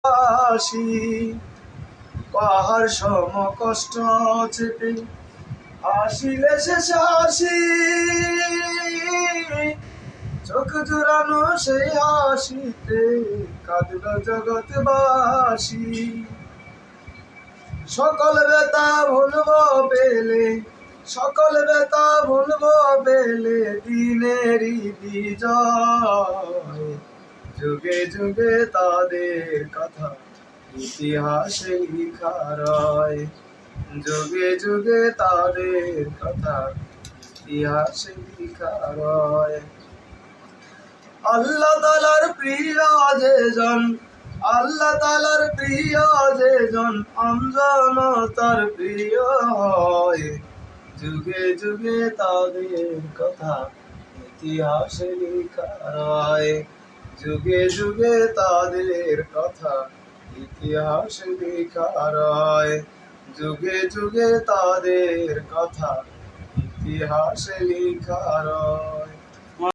আসি পাহাড় সম কষ্ট চেপে আসিলে শেষ হাসি, চোখ জুড়ানো সেই হাসিতে কাঁদল জগৎবাসী। সকল ব্যথা ভুলবো পেলে, সকল ব্যথা ভুলবো পেলে দিনেরই বিজয়। যুগে যুগে তাদের কথা ইতিহাসে লিখা রয়, যুগে যুগে তাদের কথা ইতিহাসে লিখা রয়। আল্লাহ তাআলার প্রিয় যেজন, আল্লাহ তাআলার প্রিয় যেজন আমজন তার প্রিয় হয়। যুগে যুগে তাদের কথা ইতিহাসে লিখা রয়, যুগে যুগে তাদের কথা ইতিহাসে লিখা রয়, যুগে যুগে তাদের কথা ইতিহাসে লিখা রয়।